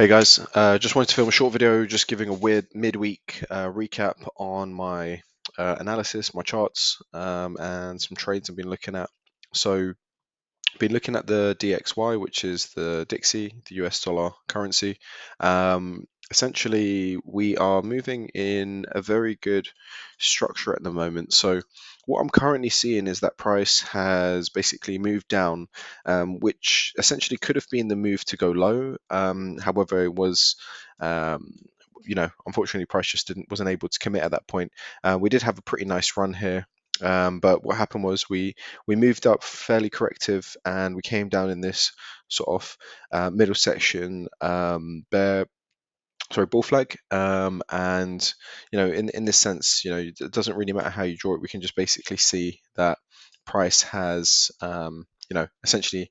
Hey guys, just wanted to film a short video just giving a weird midweek recap on my analysis, my charts, and some trades I've been looking at. So, been looking at the DXY, which is the Dixie, the US dollar currency. Essentially, we are moving in a very good structure at the moment. So, what I'm currently seeing is that price has basically moved down, which essentially could have been the move to go low. However, it was. Unfortunately, price just wasn't able to commit at that point. We did have a pretty nice run here, but what happened was we moved up fairly corrective and we came down in this sort of middle section bull flag, and in this sense, it doesn't really matter how you draw it. We can just basically see that price has essentially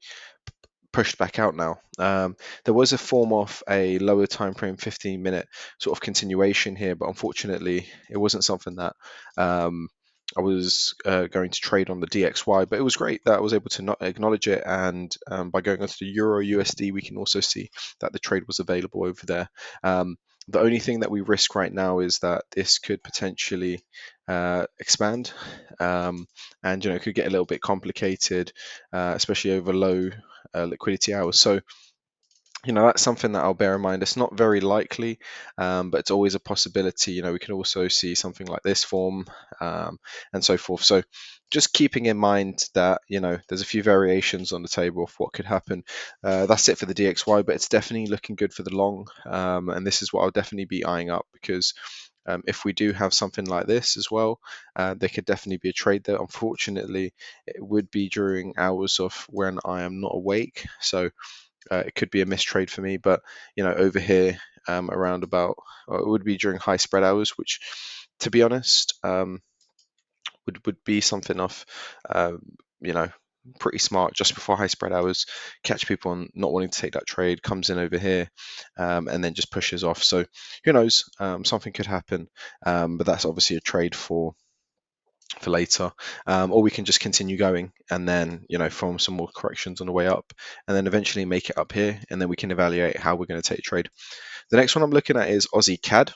pushed back out now. There was a form of a lower time frame 15-minute sort of continuation here, but unfortunately it wasn't something that I was going to trade on the DXY, but it was great that I was able to not acknowledge it, and by going onto the Euro USD, we can also see that the trade was available over there. The only thing that we risk right now is that this could potentially expand, and it could get a little bit complicated, especially over low liquidity hours. So that's something that I'll bear in mind. It's not very likely, but it's always a possibility. We can also see something like this form, and so forth. So just keeping in mind that there's a few variations on the table of what could happen. That's it for the DXY, but it's definitely looking good for the long, and this is what I'll definitely be eyeing up, because if we do have something like this as well, there could definitely be a trade there. Unfortunately, it would be during hours of when I am not awake, so it could be a missed trade for me. But over here, around about, it would be during high spread hours, which, to be honest, would be something off, you know, pretty smart just before high spread hours, catch people on not wanting to take that trade, comes in over here, and then just pushes off. So who knows, something could happen, but that's obviously a trade for later, or we can just continue going and then form some more corrections on the way up, and then eventually make it up here, and then we can evaluate how we're going to take a trade. The next one I'm looking at is Aussie CAD.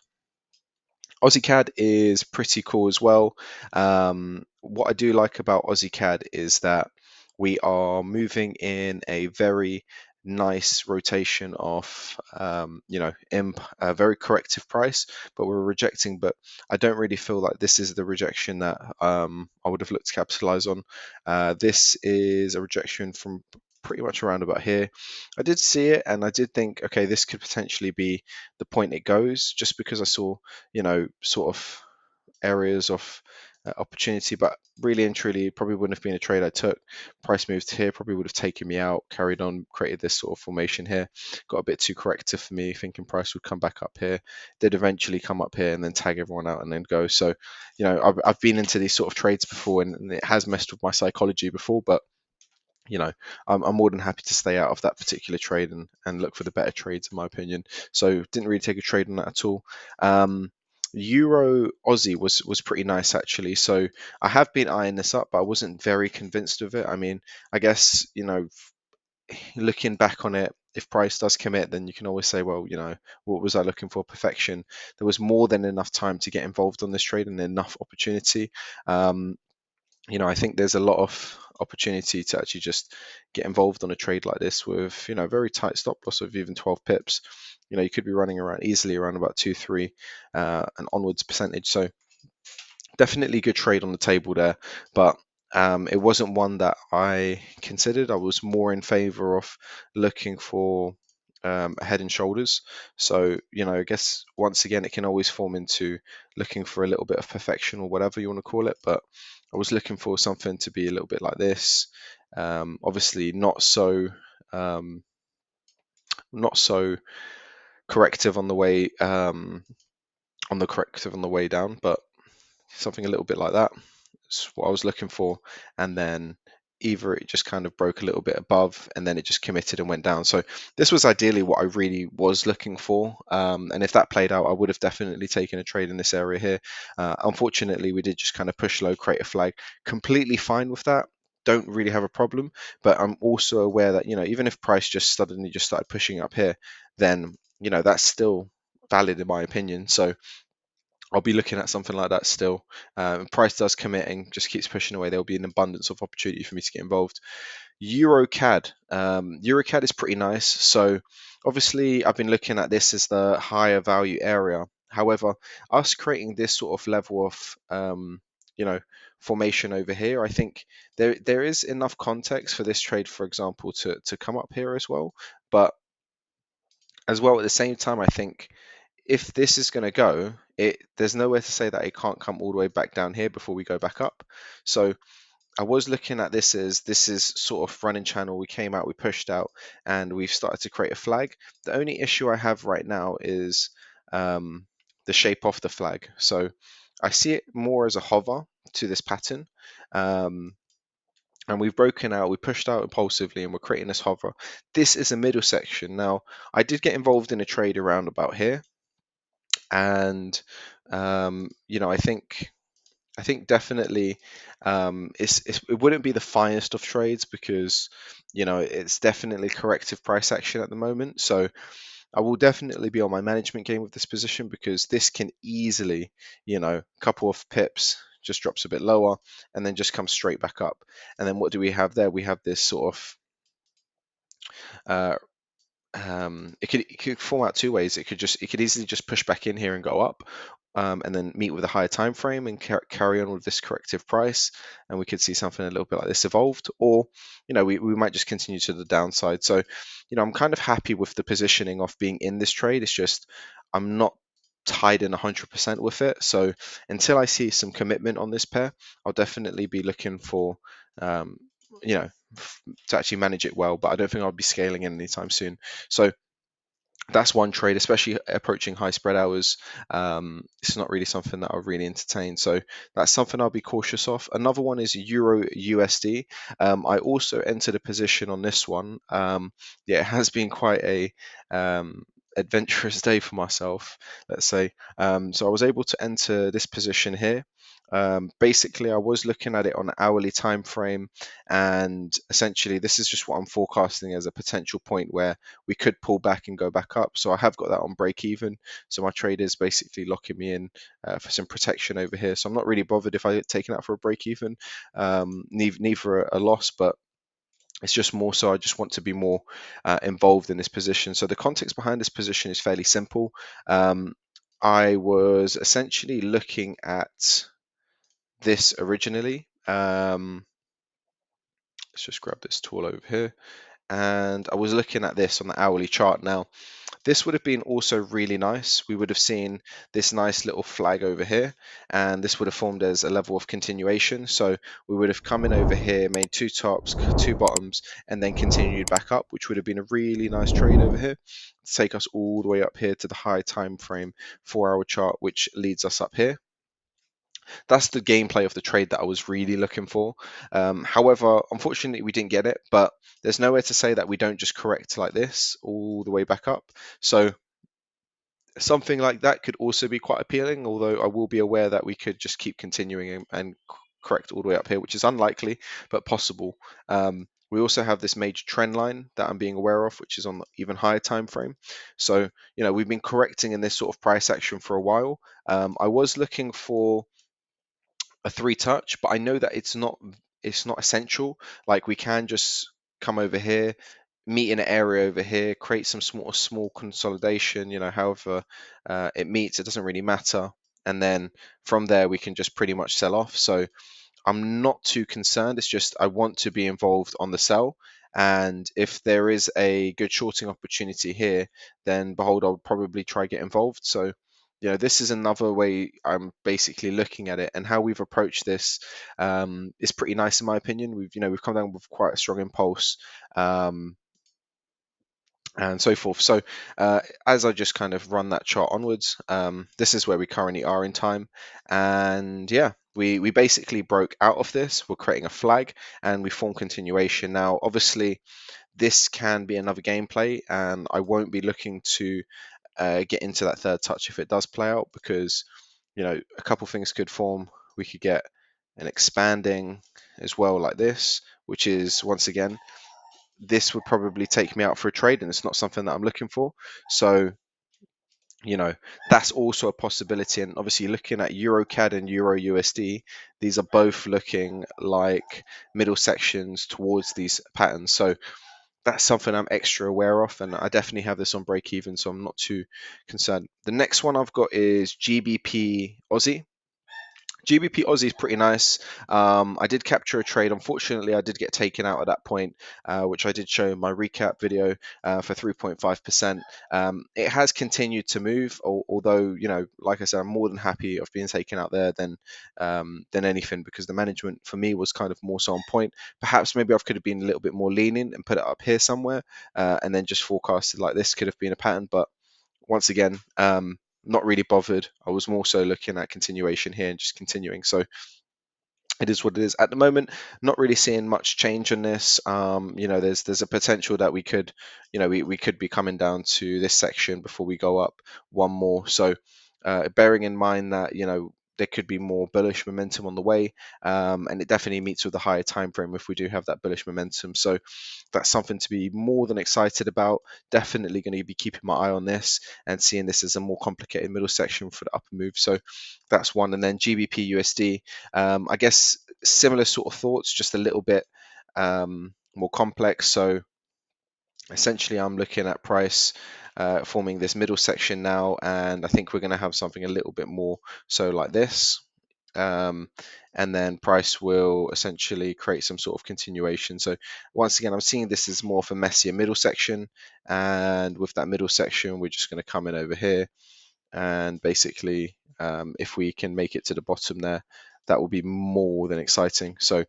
Aussie CAD is pretty cool as well. What I do like about Aussie CAD is that we are moving in a very nice rotation of, imp, a very corrective price, but we're rejecting. But I don't really feel like this is the rejection that I would have looked to capitalize on. This is a rejection from pretty much around about here. I did see it and I did think, okay, this could potentially be the point it goes, just because I saw, sort of areas of opportunity, but really and truly, it probably wouldn't have been a trade I took. Price moved here, probably would have taken me out, carried on, created this sort of formation here. Got a bit too corrective for me, thinking price would come back up here. Did eventually come up here and then tag everyone out and then go. So, I've been into these sort of trades before, and it has messed with my psychology before, but I'm more than happy to stay out of that particular trade and look for the better trades, in my opinion. So didn't really take a trade on that at all. Euro Aussie was pretty nice actually. So I have been eyeing this up, but I wasn't very convinced of it. I mean, I guess looking back on it, if price does commit, then you can always say, well, what was I looking for? Perfection. There was more than enough time to get involved on this trade and enough opportunity. I think there's a lot of opportunity to actually just get involved on a trade like this with, very tight stop loss of even 12 pips. You could be running easily around about 2-3 and onwards percentage. So definitely good trade on the table there, but it wasn't one that I considered. I was more in favor of looking for head and shoulders. So, I guess once again, it can always form into looking for a little bit of perfection or whatever you want to call it. But I was looking for something to be a little bit like this. Obviously, not so corrective on the way down, but something a little bit like that. That's what I was looking for. And then either it just kind of broke a little bit above and then it just committed and went down. So this was ideally what I really was looking for. And if that played out, I would have definitely taken a trade in this area here. Unfortunately, we did just kind of push low, create a flag. Completely fine with that. don't really have a problem, but I'm also aware that, even if price just suddenly just started pushing up here, then, that's still valid in my opinion. So I'll be looking at something like that still. Price does commit and just keeps pushing away, there'll be an abundance of opportunity for me to get involved. EUROCAD. EUROCAD is pretty nice. So obviously I've been looking at this as the higher value area. However, us creating this sort of level of formation over here, I think there is enough context for this trade, for example, to come up here as well. But as well at the same time, I think if this is going to go, there's nowhere to say that it can't come all the way back down here before we go back up. So I was looking at this as this is sort of running channel. We came out, we pushed out, and we've started to create a flag. The only issue I have right now is the shape of the flag. So I see it more as a hover to this pattern. And we've broken out, we pushed out impulsively, and we're creating this hover. This is a middle section. Now, I did get involved in a trade around about here, and I think definitely it wouldn't be the finest of trades because it's definitely corrective price action at the moment. So I will definitely be on my management game with this position because this can easily, a couple of pips, just drops a bit lower and then just comes straight back up. And then what do we have there? We have this sort of uh, it could form out two ways. It could easily just push back in here and go up, and then meet with a higher time frame and carry on with this corrective price, and we could see something a little bit like this evolved, or we might just continue to the downside. So I'm kind of happy with the positioning of being in this trade. It's just I'm not tied in 100% with it. So until I see some commitment on this pair, I'll definitely be looking for you know to actually manage it well, but I don't think I'll be scaling in anytime soon. So that's one trade, especially approaching high spread hours. It's not really something that I'll really entertain. So that's something I'll be cautious of. Another one is Euro USD. I also entered a position on this one. Yeah, it has been quite a adventurous day for myself, let's say. So I was able to enter this position here. Basically, I was looking at it on an hourly time frame, and essentially, this is just what I'm forecasting as a potential point where we could pull back and go back up. So I have got that on break even. So my trade is basically locking me in for some protection over here. So I'm not really bothered if I get taken out for a break even, neither a loss, but it's just more so I just want to be more involved in this position. So the context behind this position is fairly simple. I was essentially looking at this originally. Let's just grab this tool over here. And I was looking at this on the hourly chart. Now, this would have been also really nice. We would have seen this nice little flag over here, and this would have formed as a level of continuation. So we would have come in over here, made two tops, two bottoms, and then continued back up, which would have been a really nice trade over here to take us all the way up here to the high time frame 4-hour chart, which leads us up here. That's the gameplay of the trade that I was really looking for. However, unfortunately, we didn't get it, but there's nowhere to say that we don't just correct like this all the way back up. So something like that could also be quite appealing, although I will be aware that we could just keep continuing and correct all the way up here, which is unlikely, but possible. We also have this major trend line that I'm being aware of, which is on the even higher time frame. So, we've been correcting in this sort of price action for a while. I was looking for a 3-touch, but I know that it's not essential. Like we can just come over here, meet in an area over here, create some small consolidation, however it meets, it doesn't really matter. And then from there we can just pretty much sell off. So I'm not too concerned. It's just I want to be involved on the sell. And if there is a good shorting opportunity here, then behold, I'll probably try get involved. So, this is another way I'm basically looking at it, and how we've approached this is pretty nice in my opinion. We've come down with quite a strong impulse. And so forth. So as I just kind of run that chart onwards, this is where we currently are in time. And yeah, we basically broke out of this. We're creating a flag and we form continuation. Now, obviously, this can be another gameplay, and I won't be looking to get into that 3rd touch if it does play out, because a couple things could form. We could get an expanding as well like this, which is once again, this would probably take me out for a trade, and it's not something that I'm looking for. So that's also a possibility. And obviously looking at EUROCAD and EURUSD, these are both looking like middle sections towards these patterns. So that's something I'm extra aware of, and I definitely have this on break even, so I'm not too concerned. The next one I've got is GBP Aussie. GBP Aussie is pretty nice. I did capture a trade. Unfortunately, I did get taken out at that point, which I did show in my recap video for 3.5%. It has continued to move, although, like I said, I'm more than happy of being taken out there than anything, because the management for me was kind of more so on point. Perhaps maybe I could have been a little bit more lenient and put it up here somewhere, and then just forecasted like this could have been a pattern. But once again, not really bothered. I was more so looking at continuation here and just continuing. So it is what it is at the moment. Not really seeing much change on this. There's a potential that we could, we could be coming down to this section before we go up one more. So bearing in mind that there could be more bullish momentum on the way, and it definitely meets with the higher time frame if we do have that bullish momentum. So that's something to be more than excited about. Definitely going to be keeping my eye on this and seeing this as a more complicated middle section for the upper move. So that's one. And then GBP USD, I guess similar sort of thoughts, just a little bit more complex. So essentially I'm looking at price forming this middle section now, and I think we're going to have something a little bit more so like this. And then price will essentially create some sort of continuation. So once again, I'm seeing this as more of a messier middle section, and with that middle section, we're just going to come in over here, and basically if we can make it to the bottom there, that will be more than exciting. So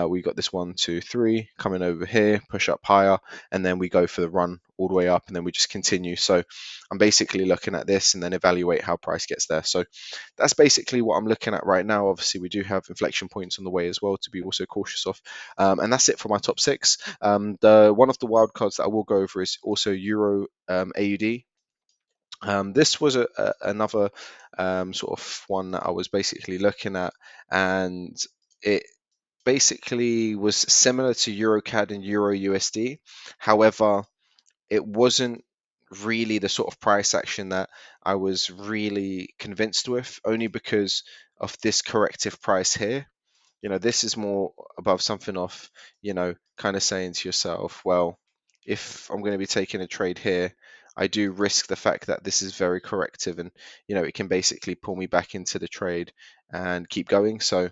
we got this 1, 2, 3 coming over here, push up higher, and then we go for the run all the way up, and then we just continue. So I'm basically looking at this and then evaluate how price gets there. So that's basically what I'm looking at right now. Obviously we do have inflection points on the way as well to be also cautious of, and that's it for my top 6. The one of the wild cards that I will go over is also Euro AUD. This was another sort of one that I was basically looking at, and it basically was similar to EUROCAD and EURUSD. However, it wasn't really the sort of price action that I was really convinced with, only because of this corrective price here. This is more above something off, kind of saying to yourself, well, if I'm going to be taking a trade here, I do risk the fact that this is very corrective, and it can basically pull me back into the trade and keep going. So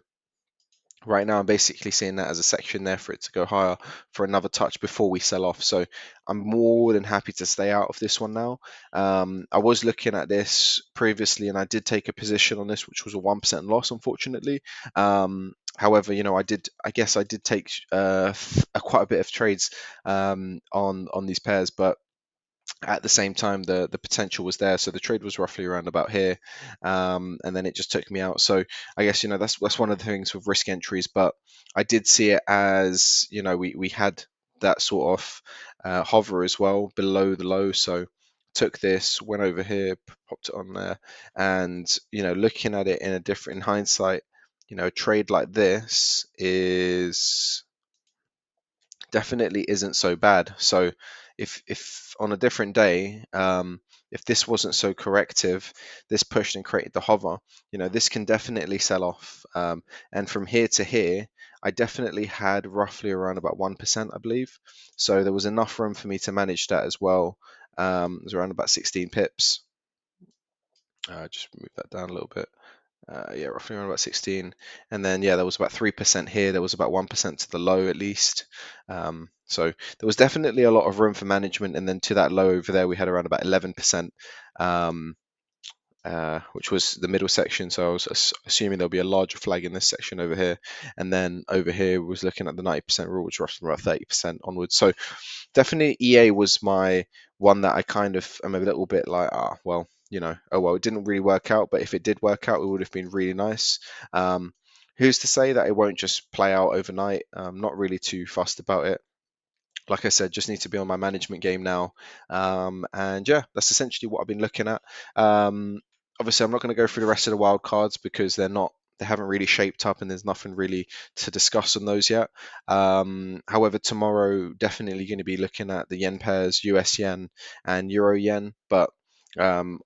right now I'm basically seeing that as a section there for it to go higher for another touch before we sell off. So I'm more than happy to stay out of this one now. I was looking at this previously, and I did take a position on this, which was a 1% loss, unfortunately. However, I guess I did take quite a bit of trades on these pairs, but at the same time the potential was there. So the trade was roughly around about here, and then it just took me out. So I guess that's one of the things with risk entries, but I did see it as we had that sort of hover as well below the low. So took this, went over here, popped it on there, and looking at it in hindsight, a trade like this is definitely isn't so bad. So if on a different day, if this wasn't so corrective, this pushed and created the hover, this can definitely sell off. And from here to here, I definitely had roughly around about 1%, I believe. So there was enough room for me to manage that as well. It was around about 16 pips. Just move that down a little bit. Yeah, roughly around about 16, and then there was about 3% here. There was about 1% to the low at least. So there was definitely a lot of room for management, and then to that low over there we had around about 11%, which was the middle section. So I was assuming there'll be a larger flag in this section over here, and then over here was looking at the 90% rule, which was roughly about 30% onwards. So definitely EA was my one that I kind of am a little bit like, well, it didn't really work out, but if it did work out, it would have been really nice. Who's to say that it won't just play out overnight? I'm not really too fussed about it. Like I said, just need to be on my management game now. And yeah, that's essentially what I've been looking at. Obviously, I'm not going to go through the rest of the wild cards because they're not they haven't really shaped up, and there's nothing really to discuss on those yet. However, tomorrow definitely going to be looking at the yen pairs, US yen and Euro yen, but I'm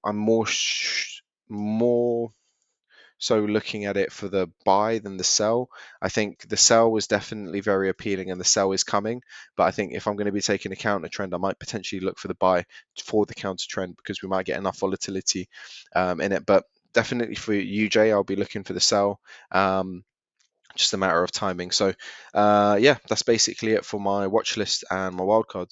more so looking at it for the buy than the sell. I think the sell was definitely very appealing, and the sell is coming. But I think if I'm going to be taking a counter trend, I might potentially look for the buy for the counter trend, because we might get enough volatility in it. But definitely for UJ, I'll be looking for the sell. Just a matter of timing. So yeah, that's basically it for my watch list and my wildcards.